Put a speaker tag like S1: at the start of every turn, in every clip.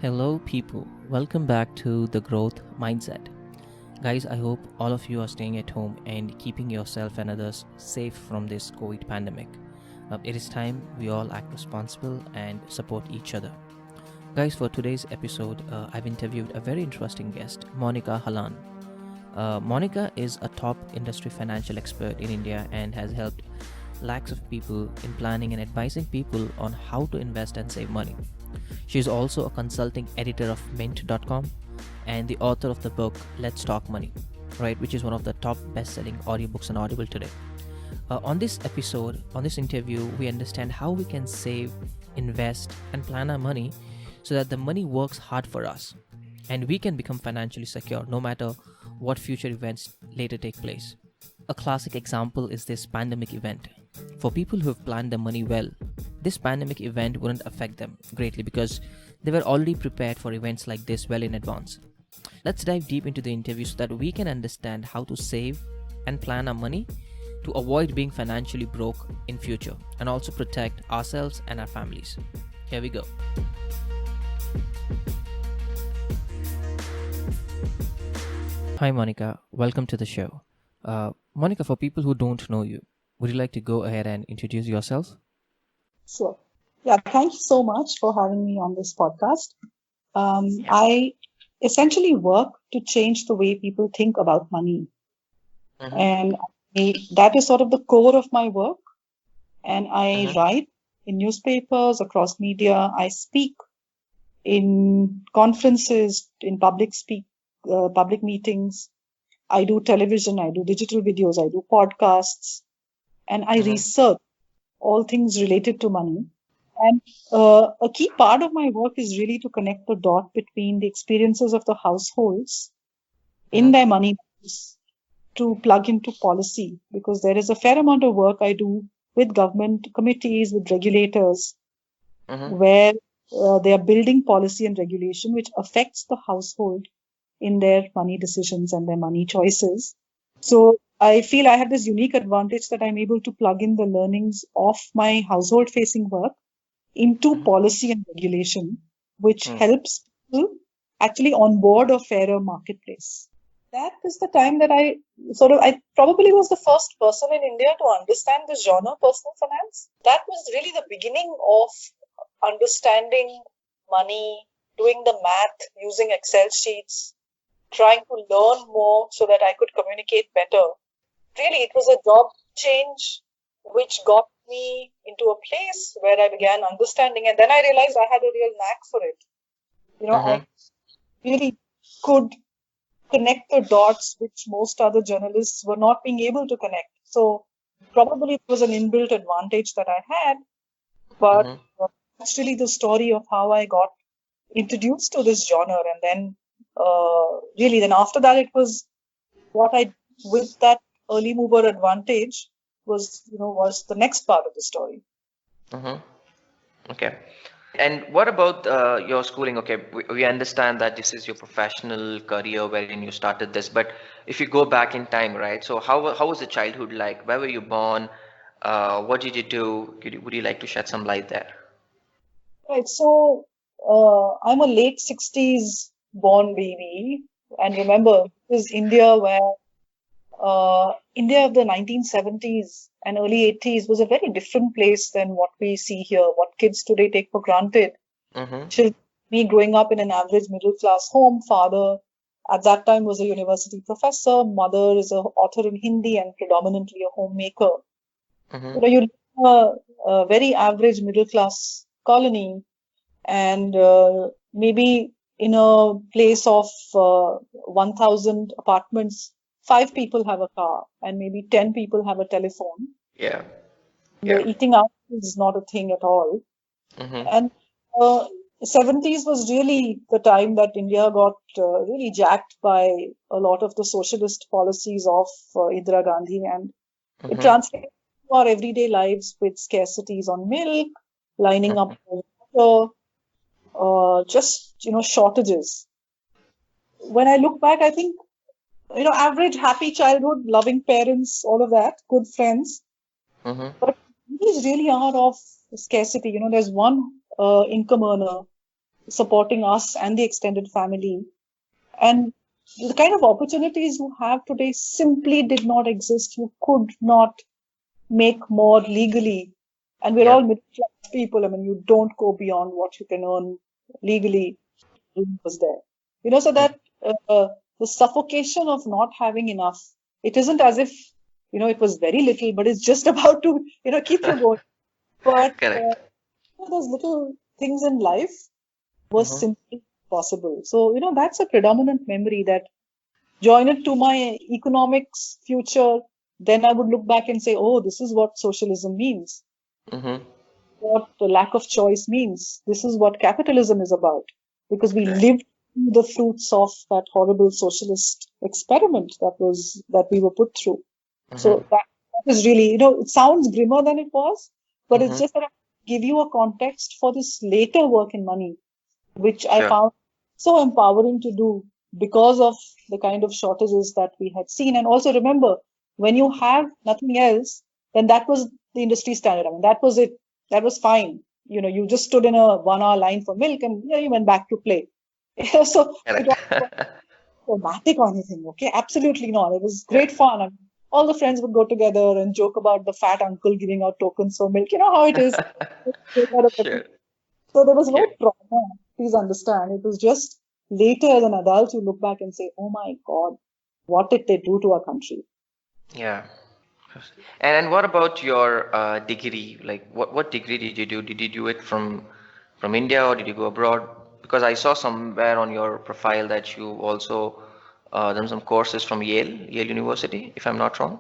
S1: Hello, people. Welcome back to the Growth Mindset. Guys, I hope all of you are staying at home and keeping yourself and others safe from this COVID pandemic. It is time we all act responsible and support each other. Guys, for today's episode, I've interviewed a very interesting guest, Monica Halan. Monica is a top industry financial expert in India and has helped lakhs of people in planning and advising people on how to invest and save money. She is also a consulting editor of Mint.com and the author of the book Let's Talk Money, right, which is one of the top best-selling audiobooks on Audible today. On this interview, we understand how we can save, invest, and plan our money so that the money works hard for us and we can become financially secure no matter what future events later take place. A classic example is this pandemic event. For people who have planned their money well, this pandemic event wouldn't affect them greatly because they were already prepared for events like this well in advance. Let's dive deep into the interview so that we can understand how to save and plan our money to avoid being financially broke in future and also protect ourselves and our families. Here we go. Hi Monica, welcome to the show. Monica, for people who don't know you, would you like to go ahead and introduce yourself?
S2: Sure. Yeah, thank you so much for having me on this podcast. I essentially work to change the way people think about money. And that is sort of the core of my work. And I write in newspapers, across media. I speak in conferences, in public meetings. I do television, I do digital videos, I do podcasts, and I research all things related to money. And a key part of my work is really to connect the dot between the experiences of the households in their money to plug into policy, because there is a fair amount of work I do with government committees, with regulators, where they are building policy and regulation which affects the household in their money decisions and their money choices. So I feel I have this unique advantage that I'm able to plug in the learnings of my household facing work into policy and regulation, which helps people actually onboard a fairer marketplace. That is the time that I probably was the first person in India to understand the genre personal finance. That was really the beginning of understanding money, doing the math, using Excel sheets, trying to learn more so that I could communicate better. Really, it was a job change which got me into a place where I began understanding, and then I realized I had a real knack for it. I really could connect the dots which most other journalists were not being able to connect. So probably it was an inbuilt advantage that I had, but that's really the story of how I got introduced to this genre. And then then after that, it was what I, with that early mover advantage, was the next part of the story.
S3: Okay. And what about your schooling? Okay, we understand that this is your professional career wherein you started this, but if you go back in time, right? So how was the childhood like? Where were you born? What did you do? Would you like to shed some light there?
S2: Right. So I'm a late 60s born baby. And remember, this is India where India of the 1970s and early 80s was a very different place than what we see here, what kids today take for granted. Me growing up in an average middle class home, father at that time was a university professor, mother is an author in Hindi and predominantly a homemaker. You live in a very average middle class colony, and maybe in a place of 1,000 apartments, 5 people have a car and maybe 10 people have a telephone. Eating out is not a thing at all. And 70s was really the time that India got really jacked by a lot of the socialist policies of Indira Gandhi, and it translated to our everyday lives with scarcities on milk, lining up for water, shortages. When I look back, I think average happy childhood, loving parents, all of that, good friends. But these really are of scarcity. There's one income earner supporting us and the extended family. And the kind of opportunities you have today simply did not exist. You could not make more legally. And we're
S3: Yeah.
S2: all middle class people. I mean, you don't go beyond what you can earn legally. Was there. So that the suffocation of not having enough, it isn't as if, it was very little, but it's just about to, keep you going. But
S3: Correct.
S2: those little things in life was
S3: Mm-hmm.
S2: simply possible. So, that's a predominant memory that join it to my economics future. Then I would look back and say, oh, this is what socialism means,
S3: Mm-hmm.
S2: what the lack of choice means. This is what capitalism is about, because we
S3: Correct.
S2: lived through the fruits of that horrible socialist experiment that we were put through.
S3: Mm-hmm.
S2: So that is really, it sounds grimmer than it was, but it's
S3: Mm-hmm.
S2: just that I give you a context for this later work in money, which I
S3: Sure.
S2: found so empowering to do because of the kind of shortages that we had seen. And also remember, when you have nothing else, then that was the industry standard. I mean, that was it. That was fine. You just stood in a 1 hour line for milk and you went back to play. So it
S3: Correct.
S2: wasn't traumatic or anything. Okay, absolutely not. It was
S3: Yeah.
S2: great fun. And all the friends would go together and joke about the fat uncle giving out tokens for milk. You know how it is.
S3: Sure.
S2: So there was
S3: Yeah.
S2: no trauma, please understand. It was just later as an adult you look back and say, oh my God, what did they do to our country?
S3: Yeah. And what about your degree? Like, what degree did you do? Did you do it from India or did you go abroad? Because I saw somewhere on your profile that you also done some courses from Yale University, if I'm not wrong.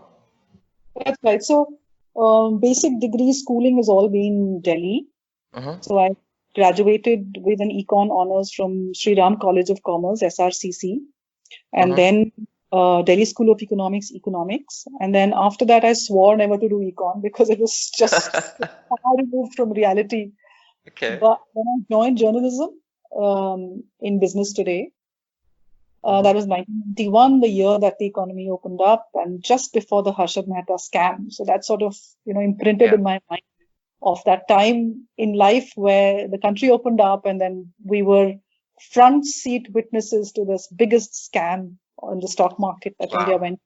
S2: That's right. So basic degree schooling has all been Delhi.
S3: Mm-hmm.
S2: So I graduated with an econ honors from Sri Ram College of Commerce, SRCC, and
S3: Mm-hmm.
S2: then Delhi School of Economics. And then after that, I swore never to do econ because it was just far removed from reality.
S3: Okay.
S2: But when I joined journalism in Business Today,
S3: Mm-hmm.
S2: that was 1991, the year that the economy opened up, and just before the Harshad Mehta scam. So that sort of, imprinted
S3: Yeah.
S2: in my mind of that time in life where the country opened up, and then we were front seat witnesses to this biggest scam on the stock market that India
S3: Wow.
S2: went.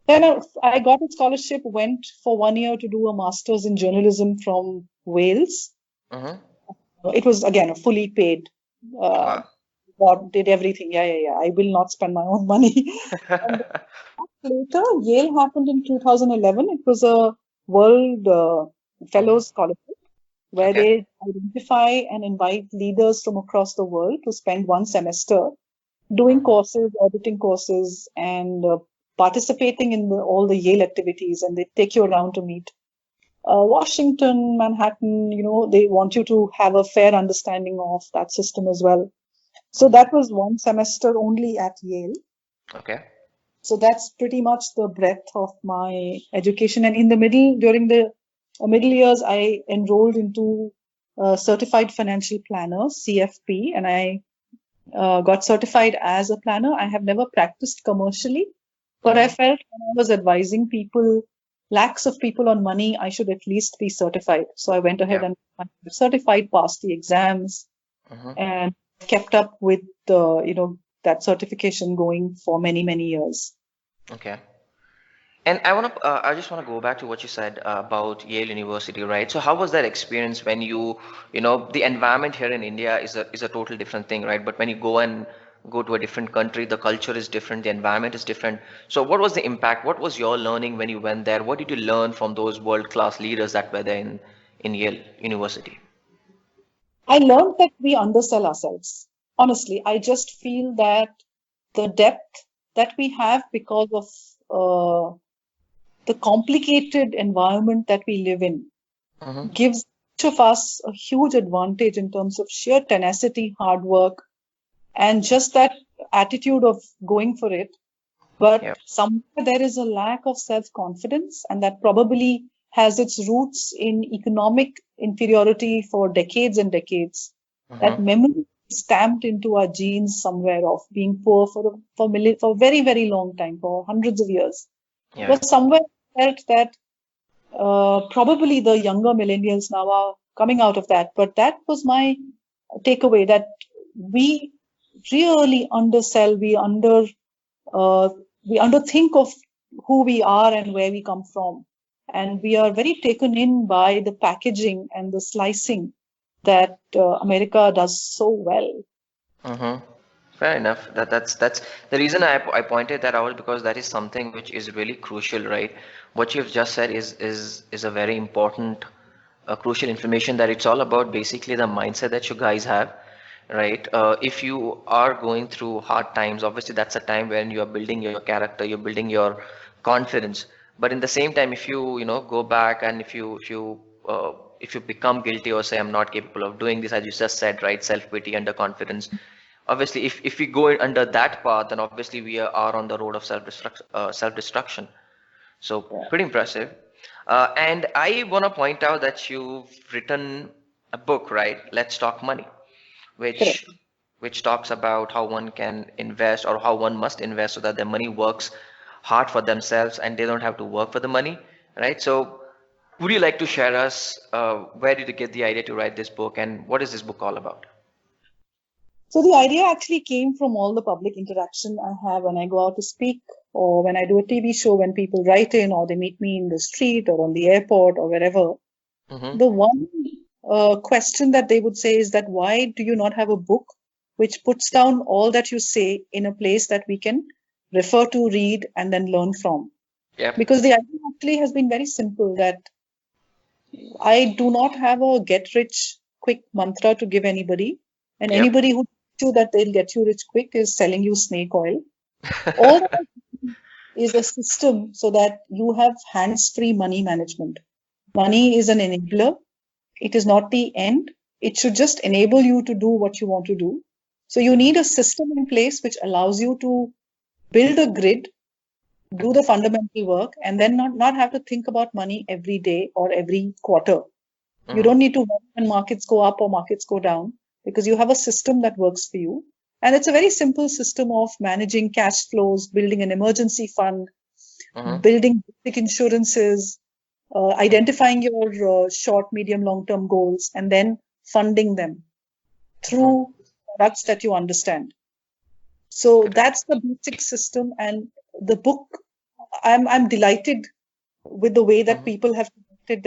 S2: Then I got a scholarship, went for 1 year to do a master's in journalism from Wales.
S3: Mm-hmm.
S2: It was again a fully paid. Uh,
S3: Wow.
S2: did everything. Yeah. I will not spend my own money. And later, Yale happened in 2011. It was a world
S3: Mm-hmm.
S2: fellows scholarship where
S3: Okay.
S2: they identify and invite leaders from across the world to spend one semester doing
S3: Mm-hmm.
S2: courses, auditing courses, and participating in all the Yale activities. And they take you around to meet Washington, Manhattan. They want you to have a fair understanding of that system as well. So
S3: Mm-hmm.
S2: that was one semester only at Yale.
S3: Okay.
S2: So that's pretty much the breadth of my education. And in the middle, during the middle years, I enrolled into Certified Financial Planner, CFP, and I got certified as a planner. I have never practiced commercially, but I
S3: Mm-hmm.
S2: felt when I was advising people, lakhs of people on money, I should at least be certified. So I went ahead
S3: Yeah.
S2: and got certified, passed the exams,
S3: Mm-hmm.
S2: and kept up with that certification going for many, many years.
S3: Okay. And I just want to go back to what you said about Yale University, right? So how was that experience when the environment here in India is a total different thing, right? But when you go to a different country, the culture is different, the environment is different. So what was the impact? What was your learning when you went there? What did you learn from those world-class leaders that were there in Yale University?
S2: I learned that we undersell ourselves. Honestly, I just feel that the depth that we have because of the complicated environment that we live in
S3: Mm-hmm.
S2: gives each of us a huge advantage in terms of sheer tenacity, hard work, and just that attitude of going for it. But
S3: Yeah.
S2: somewhere there is a lack of self-confidence, and that probably has its roots in economic inferiority for decades and decades. That
S3: Mm-hmm.
S2: memory is stamped into our genes somewhere of being poor for a very, very long time, for hundreds of years.
S3: Yeah.
S2: Because somewhere I felt that probably the younger millennials now are coming out of that. But that was my takeaway that we really undersell, we underthink of who we are and where we come from. And we are very taken in by the packaging and the slicing that America does so well.
S3: Mm-hmm. Fair enough. That's the reason I pointed that out, because that is something which is really crucial, right? What you've just said is a very important, crucial information, that it's all about basically the mindset that you guys have, right? If you are going through hard times, obviously that's a time when you are building your character, you're building your confidence. But in the same time, if you know go back, and if you become guilty or say I'm not capable of doing this, as you just said, right? Self pity, underconfidence. Obviously, if we go under that path, then obviously we are on the road of self destruction. So
S2: Yeah.
S3: pretty impressive. And I want to point out that you've written a book, right? Let's Talk Money, which
S2: Correct.
S3: which talks about how one can invest, or how one must invest, so that their money works hard for themselves and they don't have to work for the money, right? So would you like to share us, where did you get the idea to write this book, and what is this book all about?
S2: So the idea actually came from all the public interaction I have when I go out to speak, or when I do a TV show, when people write in, or they meet me in the street or on the airport or wherever.
S3: Mm-hmm.
S2: The one question that they would say is that why do you not have a book which puts down all that you say in a place that we can refer to, read, and then learn from?
S3: Yep.
S2: Because the idea actually has been very simple, that I do not have a get rich quick mantra to give anybody. And
S3: Yep.
S2: anybody who tells you that they'll get you rich quick is selling you snake oil. All that I do is a system so that you have hands-free money management. Money is an enabler. It is not the end. It should just enable you to do what you want to do. So you need a system in place which allows you to build a grid, do the fundamental work, and then not have to think about money every day or every quarter. You
S3: Mhm.
S2: don't need to worry when markets go up or markets go down, because you have a system that works for you. And it's a very simple system of managing cash flows, building an emergency fund,
S3: Mhm.
S2: building basic insurances, identifying your short, medium, long-term goals, and then funding them
S3: Mhm.
S2: through products that you understand. So
S3: Correct.
S2: that's the basic system. And the book, I'm delighted with the way that
S3: Mhm.
S2: people have connected.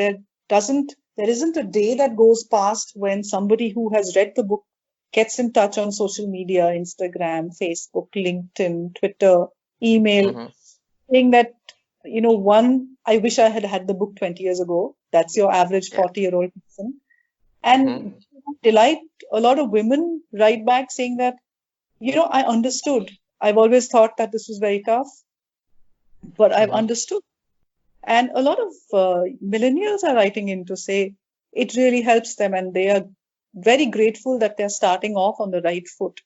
S2: There isn't a day that goes past when somebody who has read the book gets in touch on social media, Instagram, Facebook, LinkedIn, Twitter, email,
S3: Mhm.
S2: saying that, I wish I had had the book 20 years ago. That's your average
S3: Yeah.
S2: 40-year-old person.
S3: Mhm.
S2: And delight, a lot of women write back saying that, I understood. I've always thought that this was very tough, but I've
S3: Mhm.
S2: understood. And a lot of millennials are writing in to say it really helps them, and they are very grateful that they're starting off on the right foot.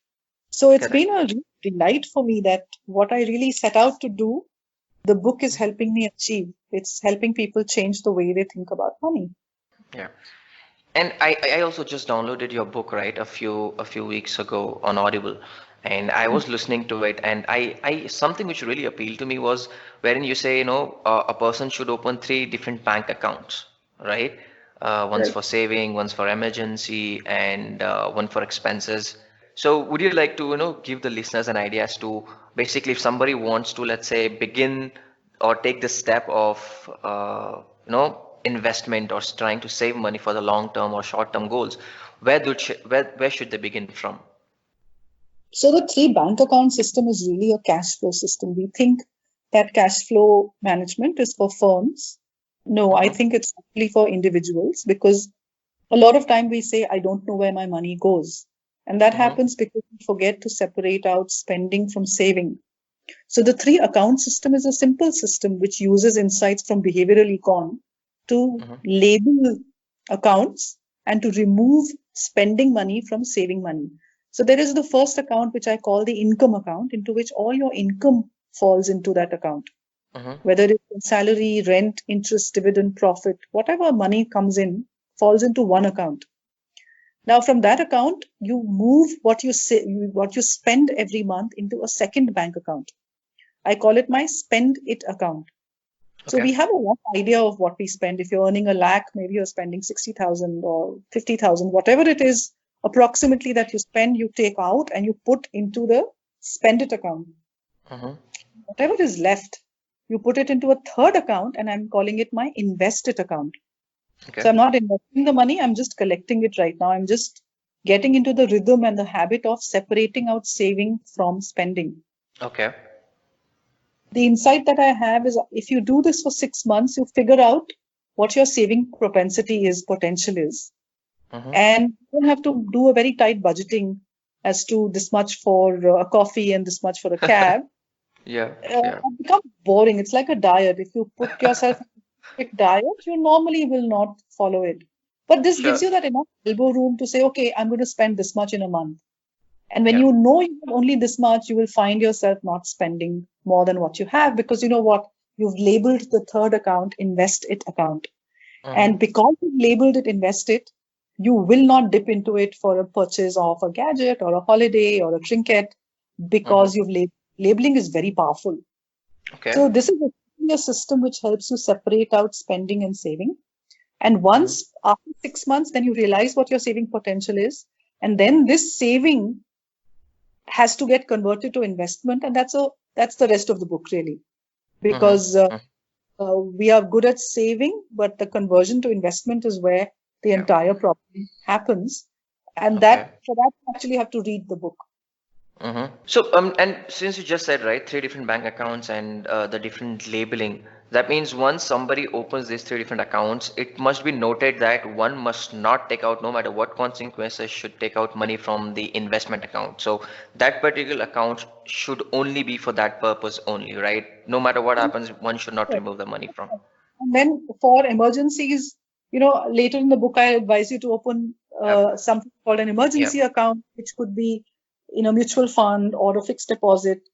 S2: So it's been
S3: Correct.
S2: a real delight for me that what I really set out to do, the book is helping me achieve. It's helping people change the way they think about money.
S3: Yeah. And I also just downloaded your book, right, a few weeks ago on Audible, and I was listening to it, and I something which really appealed to me was wherein you say, a person should open three different bank accounts, right? One's
S2: Right.
S3: for saving, one's for emergency, and one for expenses. So would you like to, give the listeners an idea as to basically if somebody wants to, let's say, begin or take the step of, investment, or trying to save money for the long term or short term goals, where should they begin from?
S2: So the three bank account system is really a cash flow system. We think that cash flow management is for firms. No, I
S3: Mm-hmm.
S2: think it's actually for individuals, because a lot of time we say, I don't know where my money goes. And that
S3: Mm-hmm.
S2: happens because we forget to separate out spending from saving. So the three account system is a simple system which uses insights from behavioral econ to
S3: Mm-hmm.
S2: label accounts and to remove spending money from saving money. So there is the first account, which I call the income account, into which all your income falls into that account,
S3: Mm-hmm.
S2: whether it's salary, rent, interest, dividend, profit, whatever money comes in falls into one account. Now, from that account, you move what you spend every month into a second bank account. I call it my spend it account. So
S3: Okay.
S2: we have a rough idea of what we spend. If you're earning a lakh, maybe you're spending 60,000 or 50,000, whatever it is approximately that you spend, you take out and you put into the spend it account.
S3: Mm-hmm.
S2: Whatever is left, you put it into a third account, and I'm calling it my invest it account.
S3: Okay.
S2: So I'm not investing the money, I'm just collecting it right now. I'm just getting into the rhythm and the habit of separating out saving from spending.
S3: Okay.
S2: The insight that I have is if you do this for 6 months, you figure out what your saving propensity is, potential is.
S3: Mm-hmm.
S2: And you don't have to do a very tight budgeting as to this much for a coffee and this much for a cab.
S3: Yeah. Yeah.
S2: It becomes boring. It's like a diet. If you put yourself on a strict diet, you normally will not follow it. But this gives
S3: Sure.
S2: you that enough elbow room to say, okay, I'm going to spend this much in a month. And when
S3: Yeah.
S2: you know you have only this much, you will find yourself not spending more than what you have, because you know what? You've labeled the third account invest it account.
S3: Mm-hmm.
S2: And because you've labeled it invest it, you will not dip into it for a purchase of a gadget or a holiday or a trinket, because you've labeling is very powerful.
S3: Okay.
S2: So this is a system which helps you separate out spending and saving. And once after 6 months, then you realize what your saving potential is. And then this saving has to get converted to investment. And that's the rest of the book, really. Because we are good at saving, but the conversion to investment is where the
S3: Yeah.
S2: entire problem happens. And
S3: Okay.
S2: for that, you actually have to read the book.
S3: Mm-hmm. So, and since you just said, right, three different bank accounts and the different labeling, that means once somebody opens these three different accounts, it must be noted that one must not take out, no matter what consequences, should take out money from the investment account. So that particular account should only be for that purpose only, right? No matter what happens, one should not remove the money from.
S2: And then for emergencies, later in the book, I advise you to open something called an emergency account, which could be in a mutual fund or a fixed deposit,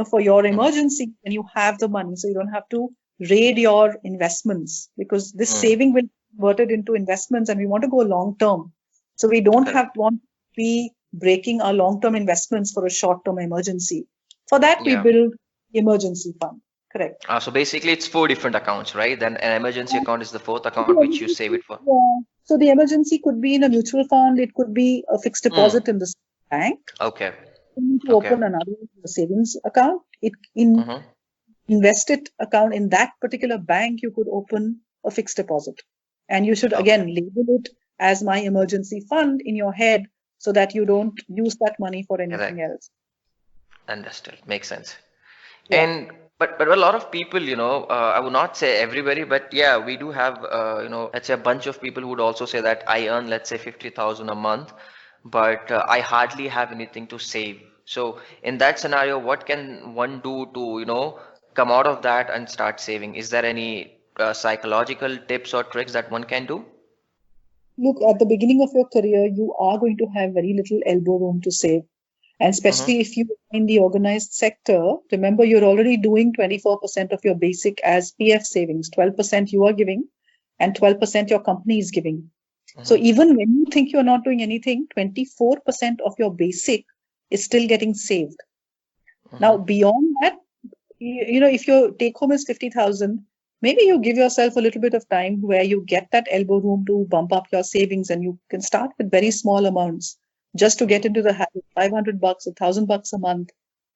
S2: for your emergency, and you have the money. So you don't have to raid your investments, because this saving will be converted into investments, and we want to go long term. So we don't want to be breaking our long term investments for a short term emergency. For that, we build emergency fund. Correct.
S3: So basically, it's four different accounts, right? Then an emergency account is the fourth account which you save it for.
S2: Yeah. So the emergency could be in a mutual fund. It could be a fixed deposit in the bank.
S3: Okay.
S2: You need to open another savings account. Invested account in that particular bank, you could open a fixed deposit. And you should, again, label it as my emergency fund in your head, so that you don't use that money for anything else.
S3: Understood. Makes sense. Yeah. But a lot of people, I would not say everybody, but yeah, we do have, let's say a bunch of people who would also say that I earn, let's say 50,000 a month, but I hardly have anything to save. So in that scenario, what can one do to, come out of that and start saving? Is there any psychological tips or tricks that one can do?
S2: Look, at the beginning of your career, you are going to have very little elbow room to save. And especially if you are in the organized sector, remember you're already doing 24% of your basic as PF savings, 12% you are giving, and 12% your company is giving. So even when you think you're not doing anything, 24% of your basic is still getting saved. Now, beyond that, if your take home is 50,000, maybe you give yourself a little bit of time where you get that elbow room to bump up your savings, and you can start with very small amounts. Just to get into the habit, $500, $1,000 a month.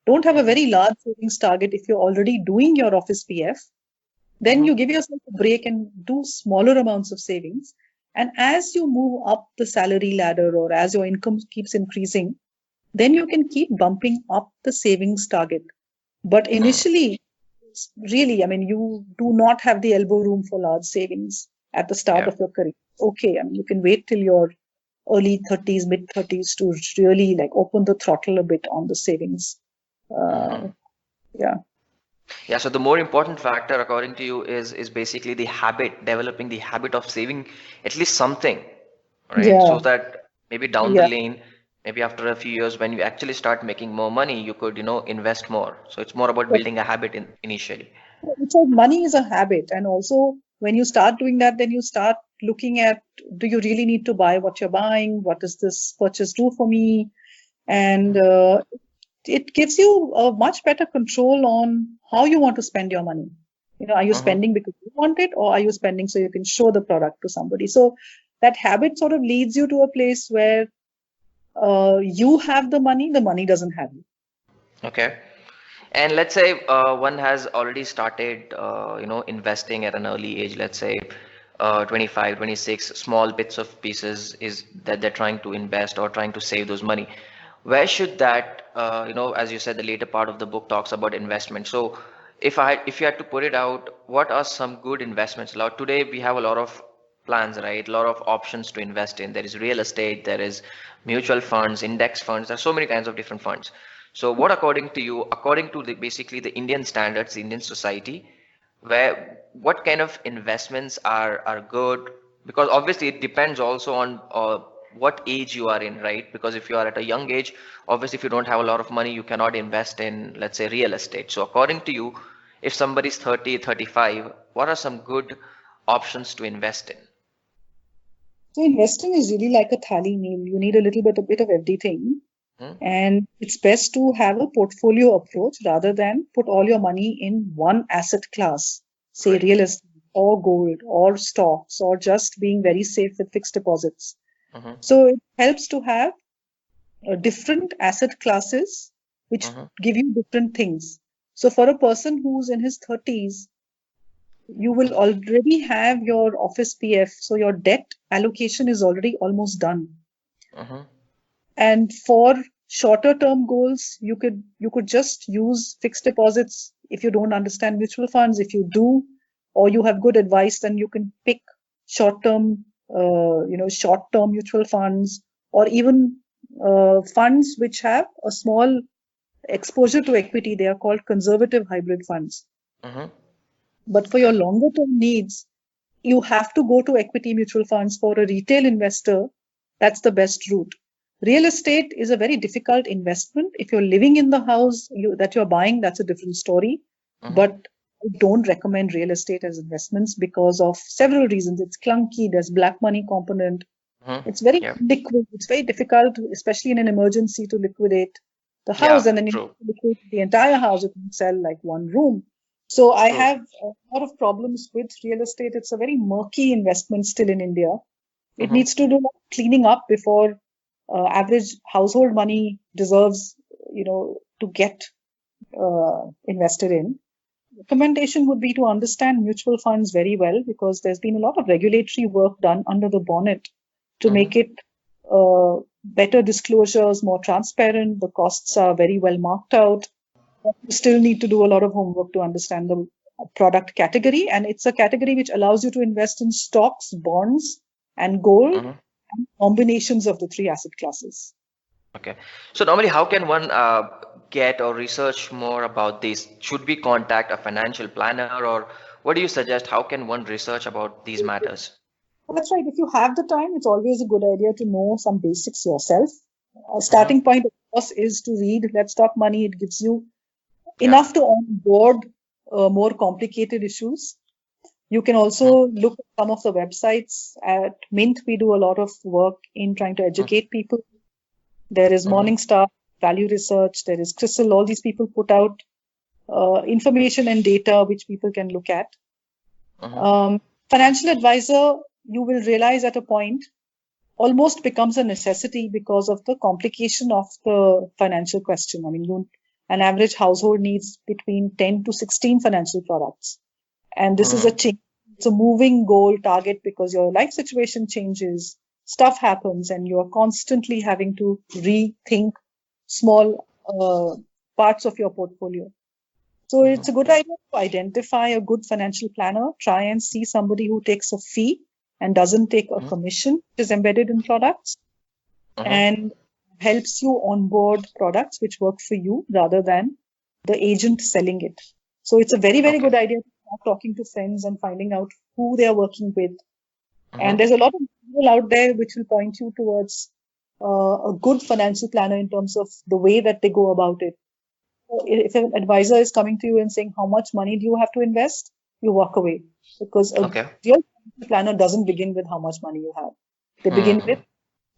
S2: Don't have a very large savings target if you're already doing your office PF. Then you give yourself a break and do smaller amounts of savings. And as you move up the salary ladder, or as your income keeps increasing, then you can keep bumping up the savings target. But initially, really, you do not have the elbow room for large savings at the start of your career. Okay, you can wait till your early 30s, mid 30s to really open the throttle a bit on the savings.
S3: Yeah, so the more important factor according to you is basically the habit, developing the habit of saving at least something, right? So that maybe down the lane, maybe after a few years when you actually start making more money, you could, invest more. So it's more about building a habit initially.
S2: So money is a habit, and also when you start doing that, then you start looking at, do you really need to buy what you're buying? What does this purchase do for me? And it gives you a much better control on how you want to spend your money. Are you spending because you want it, or are you spending so you can show the product to somebody? So that habit sort of leads you to a place where You have the money doesn't have you.
S3: Okay. And let's say one has already started, investing at an early age, let's say 25, 26, small bits of pieces is that they're trying to invest or trying to save those money. Where should that, as you said, the later part of the book talks about investment. So if you had to put it out, what are some good investments? Now, today we have a lot of plans, right? A lot of options to invest in. There is real estate, there is mutual funds, index funds. There are so many kinds of different funds. So what according to you, according to basically the Indian standards, the Indian society, what kind of investments are good? Because obviously it depends also on what age you are in, right? Because if you are at a young age, obviously if you don't have a lot of money, you cannot invest in, let's say, real estate. So according to you, if somebody's 30, 35, what are some good options to invest in?
S2: So investing is really like a thali meal. You need a bit of everything.
S3: Hmm?
S2: And it's best to have a portfolio approach rather than put all your money in one asset class, say
S3: Right.
S2: real estate or gold or stocks or just being very safe with fixed deposits.
S3: Mm-hmm.
S2: So it helps to have different asset classes which
S3: Mm-hmm.
S2: give you different things. So for a person who's in his 30s, you will already have your office PF. So your debt allocation is already almost done.
S3: Mm-hmm.
S2: And for shorter term goals, you could just use fixed deposits if you don't understand mutual funds. If you do, or you have good advice, then you can pick short term, short term mutual funds, or even funds which have a small exposure to equity. They are called conservative hybrid funds.
S3: Mm-hmm.
S2: But for
S3: Okay.
S2: your longer term needs, you have to go to equity mutual funds. For a retail investor, that's the best route. Real estate is a very difficult investment. If you're living in the house that you're buying, that's a different story.
S3: Mm-hmm.
S2: But I don't recommend real estate as investments because of several reasons. It's clunky, there's black money component.
S3: Mm-hmm.
S2: It's very
S3: Yeah.
S2: liquid. It's very difficult, especially in an emergency, to liquidate the house,
S3: Yeah.
S2: and then you
S3: True.
S2: need to liquidate the entire house. You can sell like one room. So I
S3: True.
S2: have a lot of problems with real estate. It's a very murky investment still in India. It
S3: Mm-hmm.
S2: needs to do a lot of cleaning up before average household money deserves, to get invested in. Recommendation would be to understand mutual funds very well because there's been a lot of regulatory work done under the bonnet to
S3: Mm-hmm.
S2: make it better disclosures, more transparent. The costs are very well marked out. You still need to do a lot of homework to understand the product category, and it's a category which allows you to invest in stocks, bonds, and gold,
S3: Mm-hmm.
S2: and combinations of the three asset classes.
S3: Okay. So normally, how can one get or research more about this? Should we contact a financial planner, or what do you suggest? How can one research about these matters?
S2: That's right. If you have the time, it's always a good idea to know some basics yourself. A
S3: Mm-hmm.
S2: starting point, of course, is to read Let's Talk Money. It gives you
S3: Yeah.
S2: enough to onboard more complicated issues. You can
S3: Mm-hmm.
S2: also look at some of the websites. At Mint, we do a lot of work in trying to educate people. There is
S3: Mm-hmm.
S2: Morningstar, Value Research, there is Crystal. All these people put out information and data which people can look at.
S3: Mm-hmm.
S2: Financial advisor, you will realize at a point, almost becomes a necessity because of the complication of the financial question. I mean, an average household needs between 10 to 16 financial products. And this is
S3: Mm-hmm.
S2: it's a moving goal target because your life situation changes, stuff happens, and you're constantly having to rethink small parts of your portfolio. So
S3: Mm-hmm.
S2: it's a good idea to identify a good financial planner, try and see somebody who takes a fee and doesn't take a commission, which is embedded in products,
S3: Mm-hmm.
S2: and helps you onboard products which work for you rather than the agent selling it. So it's a very, very
S3: Okay.
S2: good idea to start talking to friends and finding out who they are working with. And
S3: Mm-hmm.
S2: there's a lot of people out there which will point you towards a good financial planner in terms of the way that they go about it. If an advisor is coming to you and saying, how much money do you have to invest? You walk away because a
S3: Okay.
S2: real financial planner doesn't begin with how much money you have. They begin
S3: Hmm.
S2: with,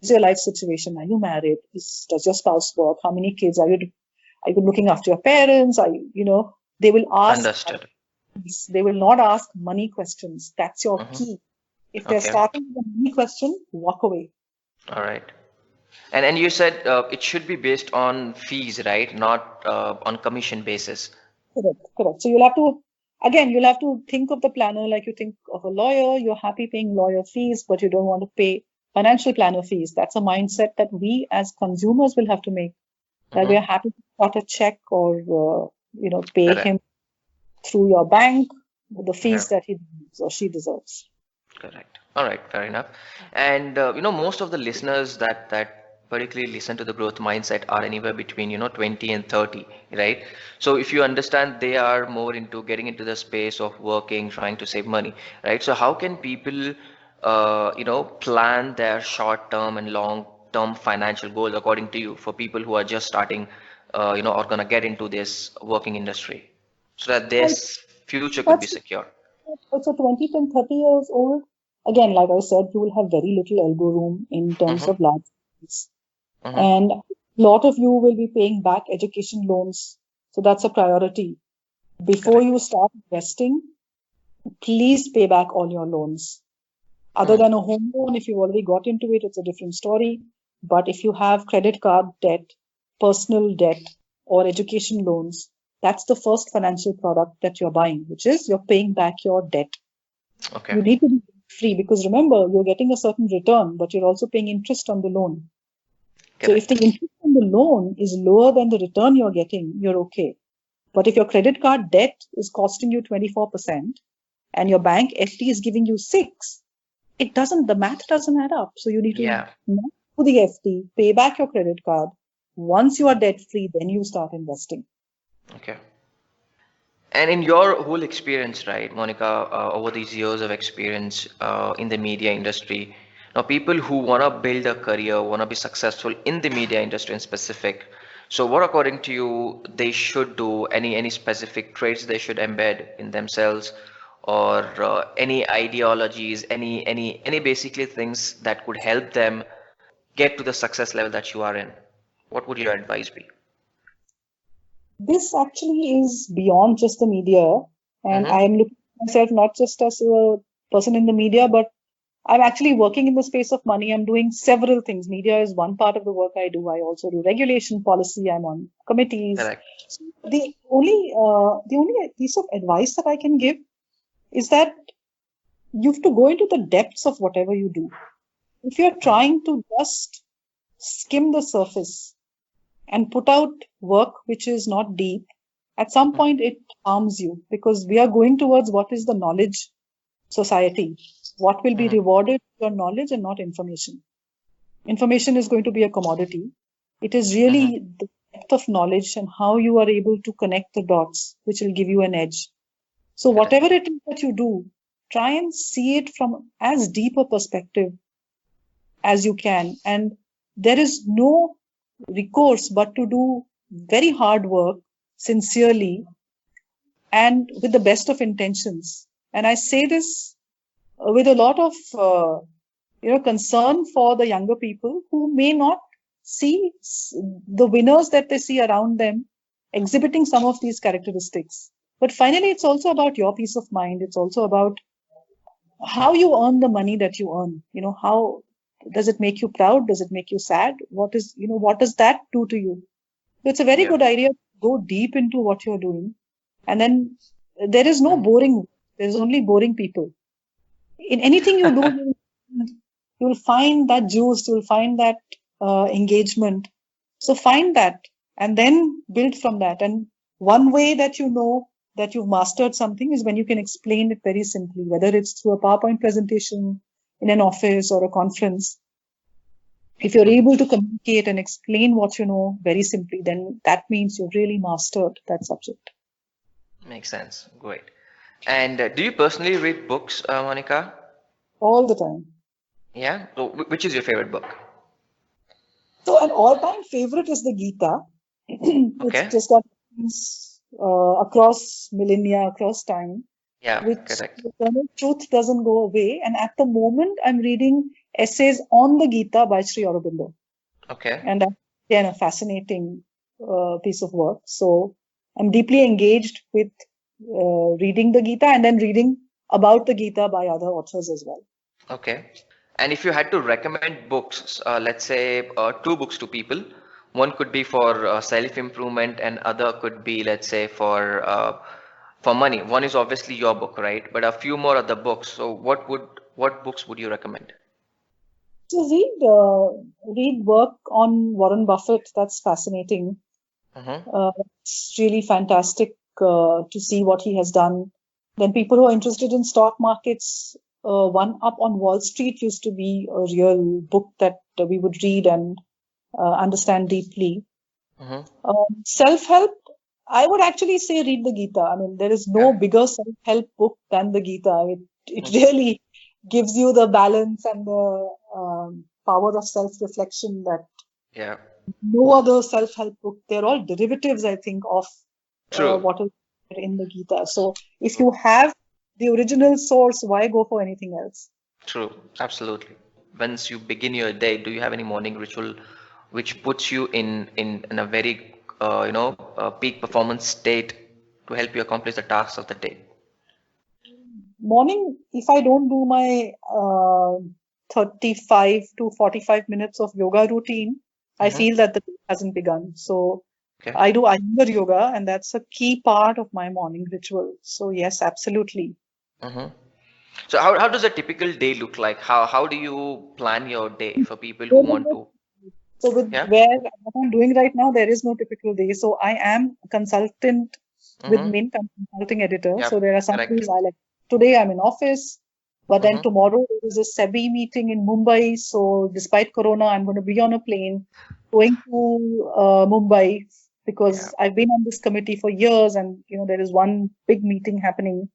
S2: is your life situation? Are you married? Does your spouse work? How many kids are you looking after your parents? They will ask,
S3: Understood.
S2: they will not ask money questions. That's your
S3: Mm-hmm.
S2: key. If they're
S3: Okay.
S2: starting with a money question, walk away.
S3: All right. And you said it should be based on fees, right? Not on commission basis.
S2: Correct, correct. So you'll have to think of the planner like you think of a lawyer. You're happy paying lawyer fees, but you don't want to pay financial planner fees. That's a mindset that we as consumers will have to make. That we
S3: Hmm.
S2: are happy to cut a check or pay
S3: Correct.
S2: him through your bank the
S3: Yeah.
S2: fees that he deserves or she deserves.
S3: Correct. All right, fair enough. And most of the listeners that particularly listen to the growth mindset are anywhere between 20 and 30, right? So if you understand they are more into getting into the space of working, trying to save money, right? So how can people plan their short-term and long-term financial goals according to you for people who are just starting, or gonna get into this working industry so that their
S2: Well,
S3: future could be
S2: that's
S3: secure?
S2: also 20 to 30 years old. Again, like I said, you will have very little elbow room in terms
S3: Mm-hmm.
S2: of large fees.
S3: Mm-hmm.
S2: And a lot of you will be paying back education loans. So that's a priority. Before
S3: Correct.
S2: you start investing, please pay back all your loans. Other
S3: Hmm.
S2: than a home loan, if you've already got into it, it's a different story. But if you have credit card debt, personal debt, or education loans, that's the first financial product that you're buying, which is you're paying back your debt.
S3: Okay.
S2: You need to be free because remember, you're getting a certain return, but you're also paying interest on the loan. So if the
S3: Correct.
S2: interest on the loan is lower than the return you're getting, you're okay. But if your credit card debt is costing you 24% and your bank FD is giving you 6, the math doesn't add up. So you need to
S3: Yeah.
S2: not do the FD, pay back your credit card. Once you are debt free, then you start investing.
S3: Okay. And in your whole experience, right, Monica, over these years of experience in the media industry, now people who want to build a career, want to be successful in the media industry in specific. So, what according to you they should do? Any specific traits they should embed in themselves, or any ideologies, any basically things that could help them get to the success level that you are in? What would your advice be?
S2: This actually is beyond just the media. And I
S3: Mm-hmm.
S2: am looking at myself not just as a person in the media, but I'm actually working in the space of money. I'm doing several things. Media is one part of the work I do. I also do regulation policy. I'm on committees.
S3: Correct.
S2: So the only piece of advice that I can give is that you have to go into the depths of whatever you do. If you're trying to just skim the surface and put out work which is not deep, at some point it harms you because we are going towards what is the knowledge society. What will be
S3: Mm-hmm.
S2: rewarded is your knowledge and not information. Information is going to be a commodity. It is
S3: Mm-hmm.
S2: really the depth of knowledge and how you are able to connect the dots which will give you an edge. So
S3: Correct.
S2: whatever it is that you do, try and see it from as deep a perspective as you can. And there is no recourse but to do very hard work sincerely and with the best of intentions. And I say this with a lot of concern for the younger people who may not see the winners that they see around them exhibiting some of these characteristics. But finally, it's also about your peace of mind. It's also about how you earn the money that you earn. How does it make you proud? Does it make you sad? What does that do to you? So it's a very
S3: Yeah.
S2: good idea to go deep into what you're doing. And then there is no
S3: Mhm.
S2: boring, there's only boring people. In anything you do, you'll find that juice, you'll find that engagement. So find that and then build from that. And one way that you know that you've mastered something is when you can explain it very simply, whether it's through a PowerPoint presentation in an office or a conference. If you're
S3: Mhm.
S2: able to communicate and explain what you know very simply, then that means you've really mastered that subject
S3: Makes sense. Great. And do you personally read books, Monica?
S2: all the time.
S3: Yeah. So, which is your favorite book?
S2: So an all-time favorite is the Gita. It's
S3: Okay.
S2: just got across millennia, across time,
S3: Yeah.
S2: which
S3: Correct.
S2: the eternal truth doesn't go away. And at the moment, I'm reading essays on the Gita by Sri Aurobindo.
S3: Okay.
S2: And that's again a fascinating piece of work. So I'm deeply engaged with reading the Gita and then reading about the Gita by other authors as well.
S3: Okay. And if you had to recommend books, let's say two books to people, one could be for self-improvement, and other could be, let's say, for money. One is obviously your book, right? But a few more other books. So what books would you recommend?
S2: So read work on Warren Buffett. That's fascinating. It's really fantastic to see what he has done. Then people who are interested in stock markets, One Up on Wall Street used to be a real book that we would read and understand deeply. Self-help, I would actually say read the Gita. I mean, there is no bigger self-help book than the Gita. It really gives you the balance and the power of self-reflection that no other self-help book. They're all derivatives, I think, of what is in the Gita. So if you have the original source, why go for anything else?
S3: True, absolutely. Once you begin your day, do you have any morning ritual which puts you in a very peak performance state to help you accomplish the tasks of the day?
S2: Morning, if I don't do my 35 to 45 minutes of yoga routine, I feel that the day hasn't begun. So I do Iyengar yoga, and that's a key part of my morning ritual. So yes, absolutely.
S3: So how does a typical day look like? How do you plan your day for people who want to?
S2: So with what I'm doing right now, there is no typical day. So I am a consultant with Mint. I'm a consulting editor. So there are some days today I'm in office, but then tomorrow there is a SEBI meeting in Mumbai. So despite Corona, I'm going to be on a plane going to Mumbai because I've been on this committee for years, and there is one big meeting happening.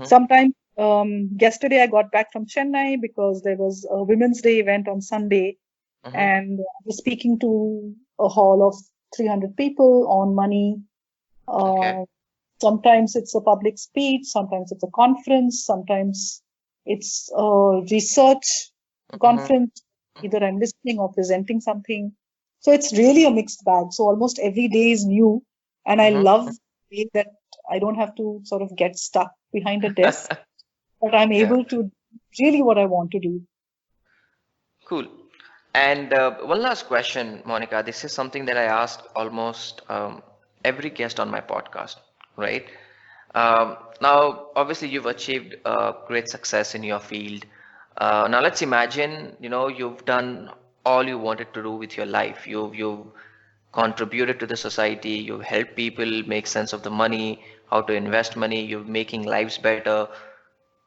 S2: Sometimes yesterday I got back from Chennai because there was a Women's Day event on Sunday, and I was speaking to a hall of 300 people on money. Sometimes it's a public speech, sometimes it's a conference, sometimes it's a research conference. Either I'm listening or presenting something. So it's really a mixed bag. So almost every day is new, and I love the way that I don't have to sort of get stuck behind a desk, but I'm able to do really what I want to do.
S3: Cool. And one last question, Monica. This is something that I ask almost every guest on my podcast, right? Now, obviously, you've achieved great success in your field. Now, let's imagine, you've done all you wanted to do with your life. You've contributed to the society. You've helped people make sense of the money, how to invest money. You're making lives better.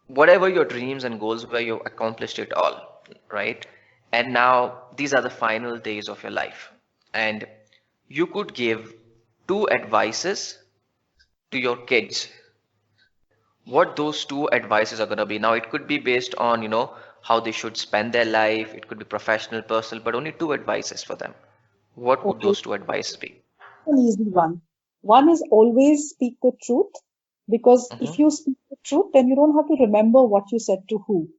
S3: Whatever your dreams and goals were, you've accomplished it all, right? And now these are the final days of your life, and you could give two advices to your kids. What those two advices are going to be? Now it could be based on how they should spend their life. It could be professional, personal, but only two advices for them. What would those two advices be?
S2: An easy one. One is always speak the truth, because if you speak the truth, then you don't have to remember what you said to who.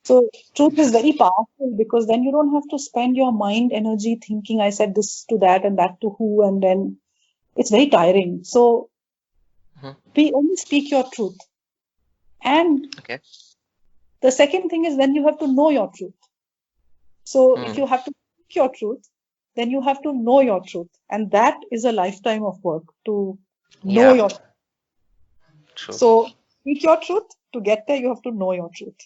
S2: So truth is very powerful, because then you don't have to spend your mind energy thinking I said this to that and that to who, and then it's very tiring. So only speak your truth. And the second thing is, then you have to know your truth. So if you have to speak your truth, then you have to know your truth. And that is a lifetime of work to know your truth.
S3: True.
S2: So speak your truth. To get there, you have to know your truth.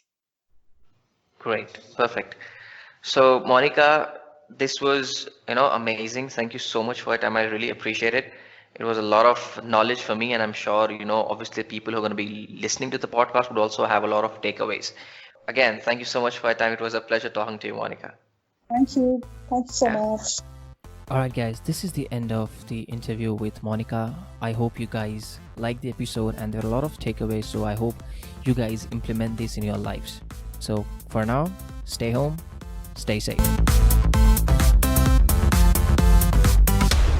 S3: Great. Perfect. So, Monica, this was, amazing. Thank you so much for your time. I really appreciate it. It was a lot of knowledge for me, and I'm sure, obviously people who are going to be listening to the podcast would also have a lot of takeaways. Again, thank you so much for your time. It was a pleasure talking to you, Monica.
S2: Thank you. Thank you so much.
S1: Alright guys, this is the end of the interview with Monica. I hope you guys liked the episode and there are a lot of takeaways, so I hope you guys implement this in your lives. So for now, stay home, stay safe.